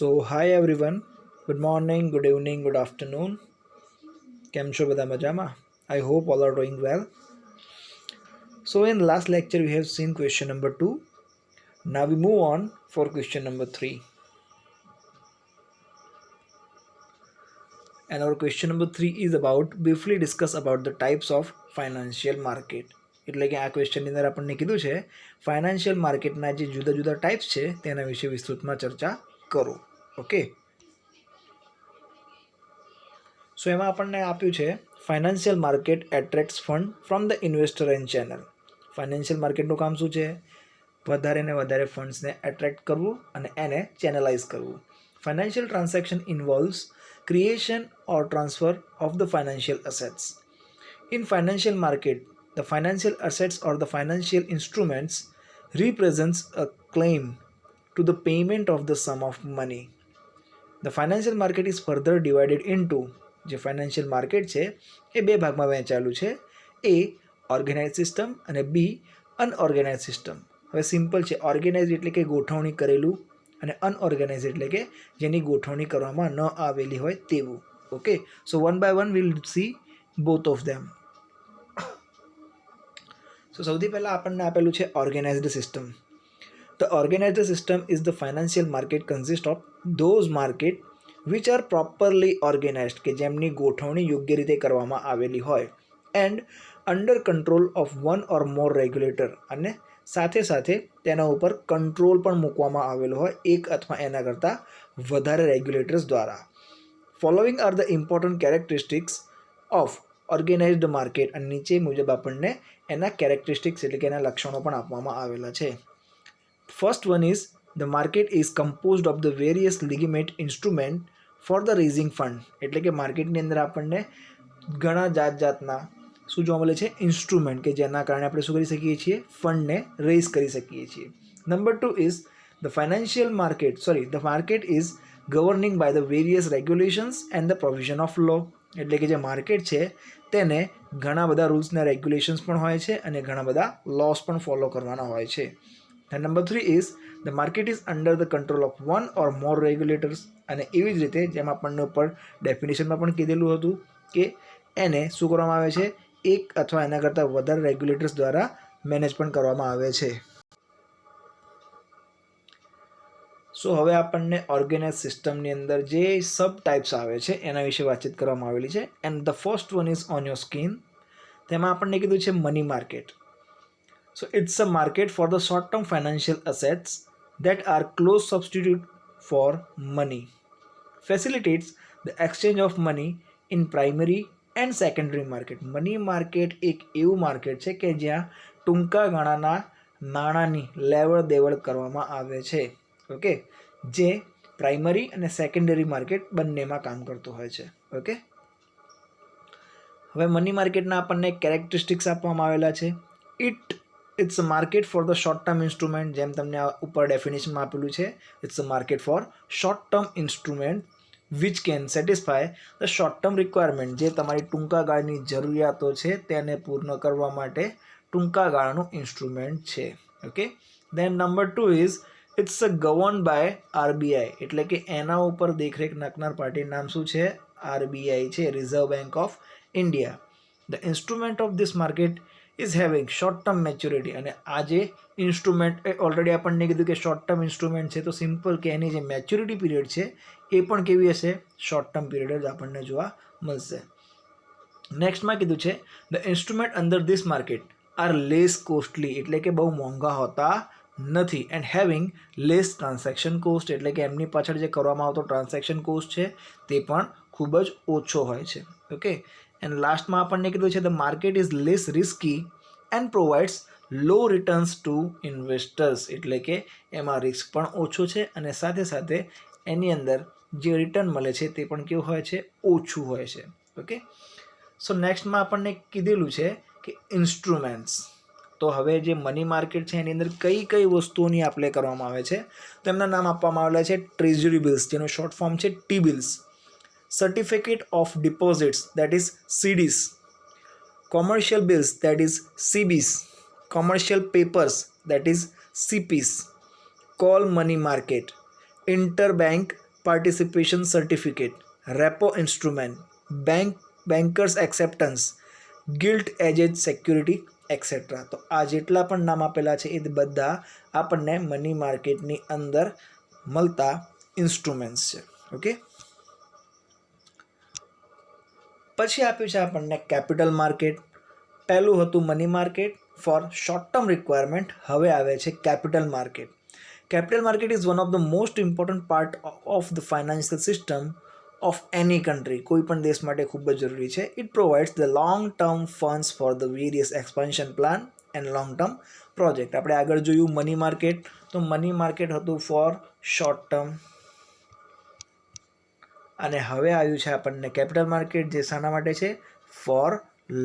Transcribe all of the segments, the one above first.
So, hi everyone. Good morning, good evening, good afternoon. કેમ છો બધા મજામાં? I hope all are doing well. So, in last lecture, we have seen question number 2. Now we move on for question number 3. And our question number 3 is about briefly discuss about the types of financial market. એટલે કે આ ક્વેશ્ચનની અંદર આપણને કીધું છે financial માર્કેટના જે જુદા જુદા ટાઈપ્સ છે તેના વિશે વિસ્તૃતમાં ચર્ચા કરો. ઓકે, સો એમાં આપણને આપ્યું છે financial market attracts fund from the investor and channel. Financial માર્કેટનું કામ શું છે? વધારે ને વધારે ફંડ્સને એટ્રેક્ટ કરવું અને એને ચેનલાઇઝ કરવું. Financial transaction ઇન્વોલ્વ્સ creation or transfer of the financial assets. In financial market, the financial assets or the financial instruments represents a claim to the payment of the sum of money. The financial market is further divided into જે financial market છે એ બે ભાગમાં વહેંચાયેલું છે. એ organise system અને બી unorganised system. હવે simple છે, organise એટલે કે ગોઠવણી કરેલું અને અનઓર્ગેનાઇઝ એટલે કે જેની ગોઠવણી કરવામાં ન આવેલી હોય તેવું. Okay, so one by one will see both of them. So સૌથી પહેલાં આપણને આપેલું છે organised system. The organised system is the financial market consist of those market which are properly organised કે જેમની ગોઠવણી યોગ્ય રીતે કરવામાં આવેલી હોય and under control of one or more regulator અને સાથે સાથે તેના ઉપર કંટ્રોલ પણ મૂકવામાં આવેલો હોય એક અથવા એના કરતાં વધારે રેગ્યુલેટર્સ દ્વારા. Following are the important characteristics of organised market. અને નીચે મુજબ આપણને એના કેરેક્ટરિસ્ટિક્સ એટલે કે એના લક્ષણો પણ આપવામાં આવેલા છે. First one is the market is composed of the various legitimate instrument for the raising fund. એટલે કે માર્કેટની અંદર આપણને ઘણા જાતના શું જોવા મળે છે? ઇન્સ્ટ્રુમેન્ટ કે જેના કારણે આપણે શું કરી શકીએ છીએ? ફંડને રેઝ કરી શકીએ છીએ. Number 2 is the financial market the market is governing by the various regulations and the provision of law. એટલે કે જે માર્કેટ છે તેને ઘણા બધા રૂલ્સ અને રેગ્યુલેશન્સ પણ હોય છે અને ઘણા બધા લોસ પણ ફોલો કરવાના હોય છે. Number 3 is the market is under the control of one or more regulators. અને એવી જ રીતે જેમ આપણને ઉપર ડેફિનેશનમાં પણ કીધેલું હતું કે એને શું કરવામાં આવે છે? એક અથવા એના કરતાં વધારે રેગ્યુલેટર્સ દ્વારા મેનેજ પણ કરવામાં આવે છે. સો હવે આપણને ઓર્ગેનાઇઝ સિસ્ટમની અંદર જે સબ ટાઈપ્સ આવે છે એના વિશે વાતચીત કરવામાં આવેલી છે. And the first one is on your screen. તેમાં આપણને કીધું છે money market. So it's a market for the short term financial assets that are close substitute for money, facilitates the exchange of money in primary and secondary market. Money market એક એવું market છે કે જ્યાં ટૂંકા ગાળાના નાણાંની લેવડ દેવડ કરવામાં આવે છે. ઓકે, જે પ્રાઇમરી અને સેકન્ડરી માર્કેટ બંનેમાં કામ કરતું હોય છે. ઓકે, હવે મની માર્કેટના આપણને કેરેક્ટરિસ્ટિક્સ આપવામાં આવેલા છે. It's a market for the short term instrument. જેમ તમને ઉપર ડેફિનેશનમાં આપેલું છે, it's a market for short term instrument which can satisfy the short term requirement. જે તમારી ટૂંકા ગાળાની જરૂરિયાતો છે તેને પૂર્ણ કરવા માટે ટૂંકા ગાળાનું ઇન્સ્ટ્રુમેન્ટ છે. Okay, then number 2 is it's a govern by RBI. એટલે કે એના ઉપર દેખરેખ નાખનાર પાર્ટીનું નામ શું છે? આરબીઆઈ છે, reserve bank of India. The instrument of this market is having short term maturity. અને આ જે ઇન્સ્ટ્રુમેન્ટ ઓલરેડી આપણને કીધું કે શોર્ટ ટર્મ ઇન્સ્ટ્રુમેન્ટ છે, તો સિમ્પલ કે એની જે મેચ્યોરિટી પીરિયડ છે એ પણ કેવી હશે? શોર્ટ ટર્મ પીરિયડ જ આપણને જોવા મળશે. નેક્સ્ટમાં કીધું છે the instrument under this market are less costly. એટલે કે બહુ મોંઘા હોતા નથી. And having less transaction cost. એટલે કે એમની પાછળ જે કરવામાં આવતો ટ્રાન્ઝેક્શન કોસ્ટ છે તે પણ ખૂબ જ ઓછો હોય છે. ઓકે, એન્ડ લાસ્ટમાં આપણને કીધું છે the market is less risky and provides low returns to investors. એટલે કે એમાં રિસ્ક પણ ઓછો છે અને સાથે સાથે એની અંદર જે રિટર્ન મળે છે તે પણ કેવું હોય છે? ઓછું હોય છે. ઓકે, સો નેક્સ્ટમાં આપણને કીધેલું છે કે ઇન્સ્ટ્રુમેન્ટ્સ. તો હવે જે મની માર્કેટ છે એની અંદર કઈ કઈ વસ્તુઓની આપ લે કરવામાં આવે છે તો એમના નામ આપવામાં આવેલા છે ટ્રેઝરી બિલ્સ, જેનું શોર્ટ ફોર્મ છે T bills, certificate of deposits that is CDs, commercial bills that is CBs, commercial papers that is CPs, call money market, interbank participation certificate, repo instrument, bankers acceptance, guilt aged security et cetera. તો આ જેટલા પણ નામ આપેલા છે એ બધા આપણને money માર્કેટની અંદર મળતા ઇન્સ્ટ્રુમેન્ટ્સ છે. ઓકે, પછી આપ્યું છે આપણને કેપિટલ માર્કેટ. પહેલું હતું money market for short term requirement, હવે આવે છે capital market. Capital market is one of the most important part of the financial system of any country. કોઈ પણ દેશ માટે ખૂબ જ જરૂરી છે. It provides the long term funds for the various expansion plan and long term project. આપણે આગળ જોયું મની માર્કેટ, તો મની માર્કેટ હતું ફોર શોર્ટ ટર્મ, અને હવે આવ્યું છે આપણને કેપિટલ માર્કેટ, જે શાના માટે છે? Four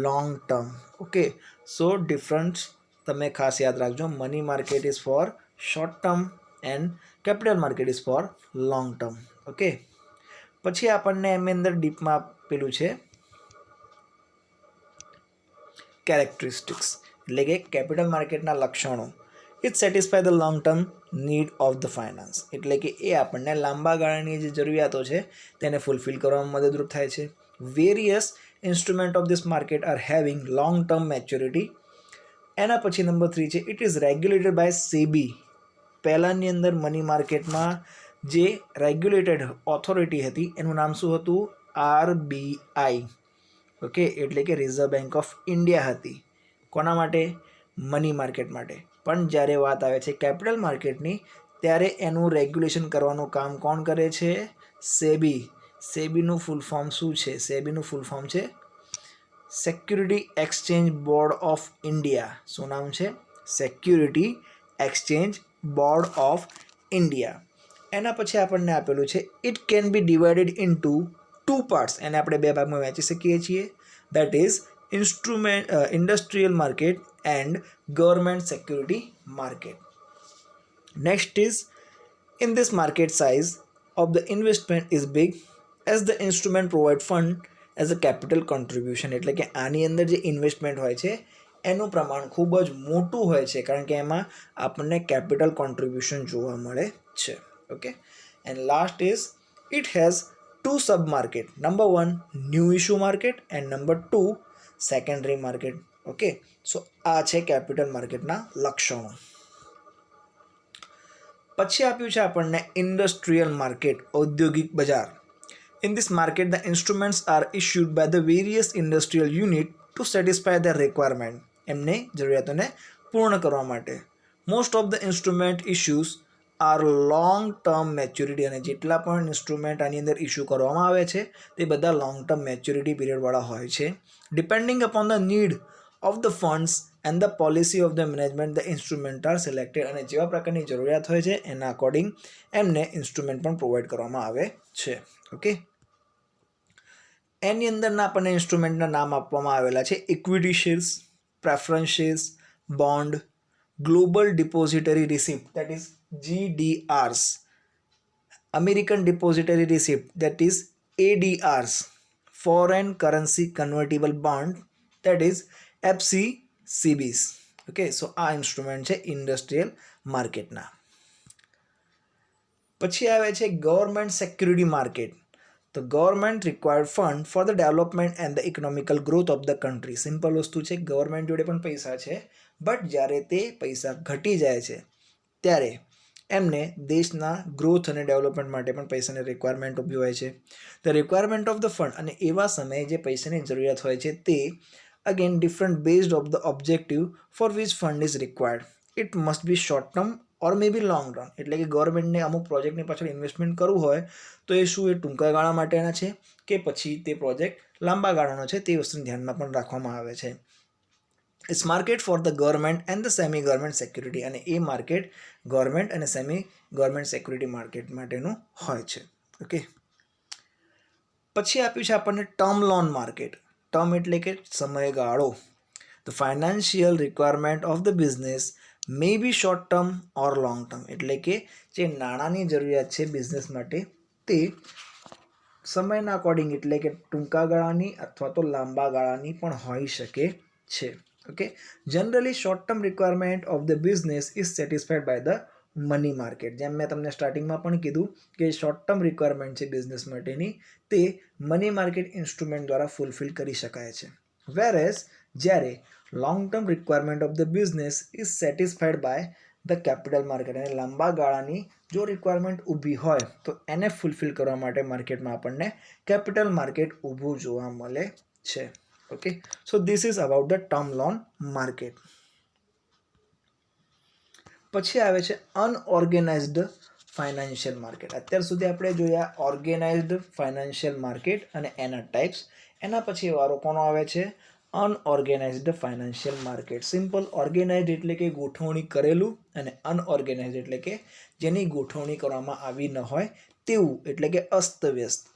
long term. ઓકે, સો ડિફરન્સ તમે ખાસ યાદ રાખજો. Money market is four short term and capital market is four long term. Okay, પછી આપણને એમની અંદર ડીપમાં આપેલું છે કેરેક્ટરિસ્ટિક્સ, એટલે કે કેપિટલ માર્કેટના લક્ષણો. It satisfy the long term need of the finance, એટલે કે એ આપણને લાંબા ગાળાની જે જરૂરિયાતો છે તેને ફૂલફિલ કરવામાં મદદરૂપ થાય છે. Various instrument of this market are having long term maturity. એના પછી નંબર 3 છે it is regulated by SEBI. પહેલાંની અંદર મની માર્કેટમાં જે રેગ્યુલેટેડ ઓથોરિટી હતી એનું નામ શું હતું? RBI. ઓકે, એટલે કે રિઝર્વ બેંક ઓફ ઇન્ડિયા હતી. કોના માટે? મની માર્કેટ માટે. પણ જ્યારે વાત આવે છે કેપિટલ માર્કેટની, ત્યારે એનું રેગ્યુલેશન કરવાનું કામ કોણ કરે છે? સેબી. સેબીનું ફૂલ ફોર્મ શું છે? સેબીનું ફૂલ ફોર્મ છે security exchange board of India. શું નામ છે? Security exchange board of India. એના પછી આપણને આપેલું છે it can be divided into 2 parts. એને આપણે 2 ભાગમાં વહેંચી શકીએ છીએ. That is industrial market and government security market. Next is in this market size of the investment is big as the instrument provide fund as a capital contribution. એટલે કે આની અંદર જે ઇન્વેસ્ટમેન્ટ હોય છે એનું પ્રમાણ ખૂબ જ મોટું હોય છે, કારણ કે એમાં આપણને કેપિટલ કોન્ટ્રીબ્યુશન જોવા મળે છે. Okay, and last is it has 2 sub market. Number 1 new issue market and number 2 secondary market. Okay, so આ છે કેપિટલ માર્કેટના લક્ષણો. પછી આપ્યું છે આપણને ઇન્ડસ્ટ્રીયલ માર્કેટ, ઔદ્યોગિક બજાર. In this market the instruments are issued by the various industrial unit to satisfy the requirement. એમને જરૂરિયાતોને પૂર્ણ કરવા માટે. Most of the instrument issues are long term maturity. અને જેટલા પણ ઇન્સ્ટ્રુમેન્ટ આની અંદર ઇશ્યુ કરવામાં આવે છે તે બધા લોંગ ટર્મ મેચ્યોરિટી પીરિયડવાળા હોય છે. Depending upon the need of the funds and the policy of the management the instrument are selected. અને જેવા પ્રકારની જરૂરિયાત હોય છે એના અકોર્ડિંગ એમને ઇન્સ્ટ્રુમેન્ટ પણ પ્રોવાઈડ કરવામાં આવે છે. ઓકે, એની અંદરના આપણને ઇન્સ્ટ્રુમેન્ટના નામ આપવામાં આવેલા છે equity shares, preference shares, bond, global depository receipt that is GDRs, American depository receipt that is ADRs, foreign currency convertible bond that is FCCBs. Okay, so આ ઇન્સ્ટ્રુમેન્ટ છે ઇન્ડસ્ટ્રીયલ માર્કેટના. પછી આવે છે ગવર્મેન્ટ સિક્યુરિટી માર્કેટ. તો government required fund for the development and the economical growth of the country. Simple વસ્તુ છે, government જોડે પણ પૈસા છે, બટ જ્યારે તે પૈસા ઘટી જાય છે ત્યારે એમને દેશના ગ્રોથ અને ડેવલપમેન્ટ માટે પણ પૈસાની રિક્વાયરમેન્ટ ઊભી હોય છે. The requirement of the fund, અને એવા સમયે જે પૈસાની જરૂરિયાત હોય છે તે again different based of the objective for which fund is required. It must be short term or may be long run. એટલે કે ગવર્મેન્ટને અમુક પ્રોજેક્ટની પાછળ ઇન્વેસ્ટમેન્ટ કરવું હોય તો એ શું એ ટૂંકા ગાળા માટેના છે કે પછી તે પ્રોજેક્ટ લાંબા ગાળાનો છે, તે વસ્તુને ધ્યાનમાં પણ રાખવામાં આવે છે. It's market for the government and the semi government security. અને એ માર્કેટ ગવર્મેન્ટ અને સેમી ગવર્મેન્ટ સિક્યુરિટી માર્કેટ માટેનું હોય છે. ઓકે, પછી આપ્યું છે આપણને ટર્મ લોન માર્કેટ. ટર્મ એટલે કે સમયગાળો. The financial requirement of the business may be short term or long term. એટલે કે જે નાણાંની જરૂરિયાત છે બિઝનેસ માટે તે સમયના અકોર્ડિંગ, એટલે કે ટૂંકા ગાળાની અથવા તો લાંબા ગાળાની પણ હોઈ શકે છે. Okay, generally short term requirement of the business is satisfied by the money market. જેમ મેં તમને સ્ટાર્ટિંગમાં પણ કીધું કે શોર્ટ ટર્મ રિક્વાયરમેન્ટ છે બિઝનેસ માટેની, તે મની માર્કેટ ઇન્સ્ટ્રુમેન્ટ દ્વારા ફૂલફિલ કરી શકાય છે. વેરએઝ જ્યારે long term requirement of the business is satisfied by the capital market, અને લાંબા ગાળાની જો રિક્વાયરમેન્ટ ઊભી હોય તો એને ફૂલફિલ કરવા માટે માર્કેટમાં આપણને કેપિટલ માર્કેટ ઊભું જોવા મળે છે. Okay, so this is about the term loan market. પછી આવે છે અનઓર્ગેનાઇઝડ ફાઇનાન્શિયલ માર્કેટ. અત્યાર સુધી આપણે જોયા ઓર્ગેનાઇઝડ ફાઇનાન્શિયલ માર્કેટ અને એના ટાઈપ્સ. એના પછી વારો કોનો આવે છે? અનઓર્ગેનાઇઝડ ફાઇનાન્શિયલ માર્કેટ. સિમ્પલ. ઓર્ગેનાઇઝડ એટલે કે ગોઠવણી કરેલું, અને અનઓર્ગેનાઇઝડ એટલે કે જેની ગોઠવણી કરવામાં આવી ન હોય તેવું, એટલે કે અસ્તવ્યસ્ત.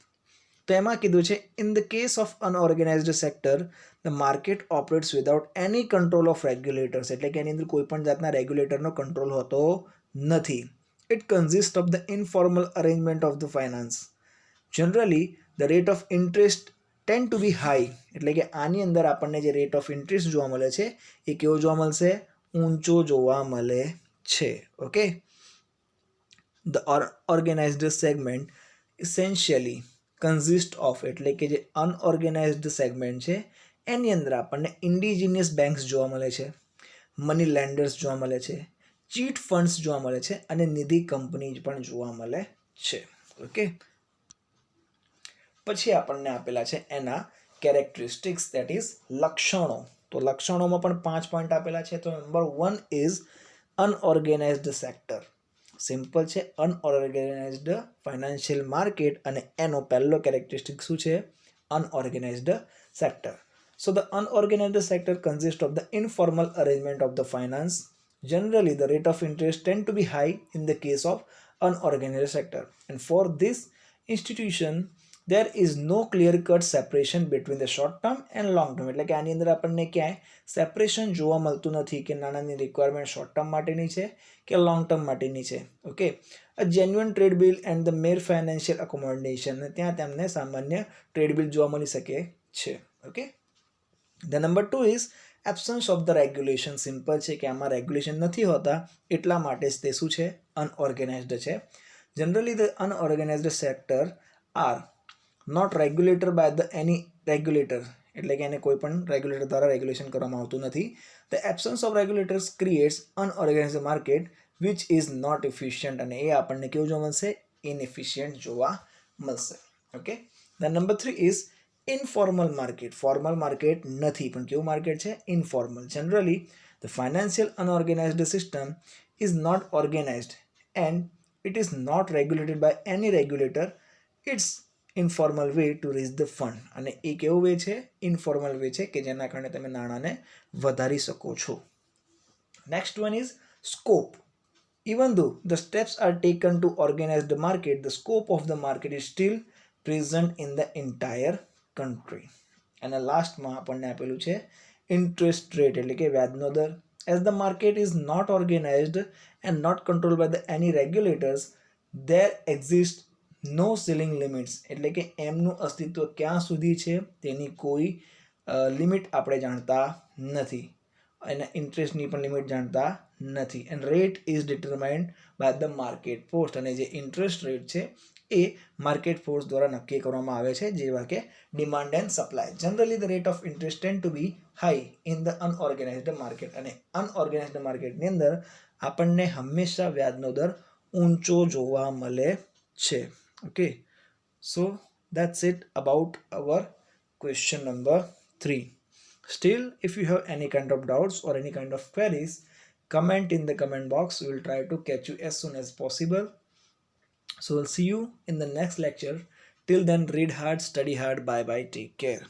તો એમાં કીધું છે in the case of unorganised sector the market operates without any control of regulators, એટલે કે એની અંદર કોઈ પણ જાતના રેગ્યુલેટરનો કંટ્રોલ હોતો નથી. It consist of the informal arrangement of the finance. Generally the rate of interest tend to be high, એટલે કે આની અંદર આપણને જે રેટ ઓફ ઇન્ટરેસ્ટ જોવા મળે છે એ કેવો જોવા મળશે? ઊંચો જોવા મળે છે. Okay, the organised segment essentially consist of, એટલે કે જે અનઓર્ગેનાઇઝડ સેગમેન્ટ છે એની અંદર આપણને ઇન્ડિજિનિયસ બેંક્સ જોવા મળે છે, મની લેન્ડર્સ જોવા મળે છે, ચીટ ફંડ્સ જોવા મળે છે, અને નિધિ કંપની પણ જોવા મળે છે. ઓકે, પછી આપણને આપેલા છે એના કેરેક્ટરિસ્ટિક્સ, દેટ ઇઝ લક્ષણો. તો લક્ષણોમાં પણ 5 પોઈન્ટ આપેલા છે. તો નંબર 1 ઇઝ અનઓર્ગેનાઇઝડ સેક્ટર. સિમ્પલ છે, અનઓર્ગેનાઇઝડ ફાઇનાન્શિયલ માર્કેટ, અને એનો પહેલો કેરેક્ટરિસ્ટિક શું છે? અનઓર્ગેનાઇઝડ sector. So the unorganized sector consists of the informal arrangement of the finance. Generally, the rate of interest tend to be high in the case of unorganized sector. And for this institution, there is no clear-cut separation between the short term and long term. એટલે કે આની અંદર આપણને ક્યાંય separation જોવા મળતું નથી કે નાણાંની રિક્વાયરમેન્ટ શોર્ટ ટર્મ માટેની છે કે લોંગ ટર્મ માટેની છે. Okay, a genuine trade bill and the Mer financial accommodation, ત્યાં તેમને સામાન્ય ટ્રેડ બિલ જોવા મળી શકે છે. Okay, the number 2 is absence of the regulation. Simple છે કે આમાં રેગ્યુલેશન નથી હોતા, એટલા માટે જ તે શું છે? અનઓર્ગેનાઇઝડ છે. Generally the unorganised sector are not regulator by the any regulator, એટલે કે એને કોઈ પણ રેગ્યુલેટર દ્વારા રેગ્યુલેશન કરવામાં આવતું નથી. The absence of regulators creates unorganised market which is not efficient, અને એ આપણને કેવું જોવા મળશે? ઇનએફિશિયન્ટ જોવા મળશે. Okay, the number 3 is informal market. Formal market નથી, પણ કેવું માર્કેટ છે? Informal. Generally the financial unorganised system is not organised and it is not regulated by any regulator. It's informal way to reach the fund, અને એ કેવો way છે? Informal way છે કે જેના કારણે તમે નાણાંને વધારી શકો છો. Next one is scope. Even though the steps are taken to organize the market, the scope of the market is still present in the entire country. અને લાસ્ટમાં આપણને આપેલું છે ઇન્ટરેસ્ટ રેટ, એટલે કે વ્યાજનો દર. As the market is not organised and not control by the any regulators, there exist no ceiling limits, એટલે કે એમનું અસ્તિત્વ ક્યાં સુધી છે તેની કોઈ લિમિટ આપણે જાણતા નથી, એના ઇન્ટરેસ્ટની પણ લિમિટ જાણતા નથી. And rate is determined by the market force, અને જે ઇન્ટરેસ્ટ રેટ છે એ માર્કેટ ફોર્સ દ્વારા નક્કી કરવામાં આવે છે, જેવા કે demand and supply. Generally the rate of interest tend to be high in the unorganised market, અને અનઓર્ગેનાઇઝડ માર્કેટની અંદર આપણને હંમેશા વ્યાજનો દર ઊંચો જોવા મળે છે. Okay, so that's it about our question number 3. Still, if you have any kind of doubts or any kind of queries, comment in the comment box. We will try to catch you as soon as possible. So we'll see you in the next lecture. Till then, read hard, study hard. Bye bye. Take care.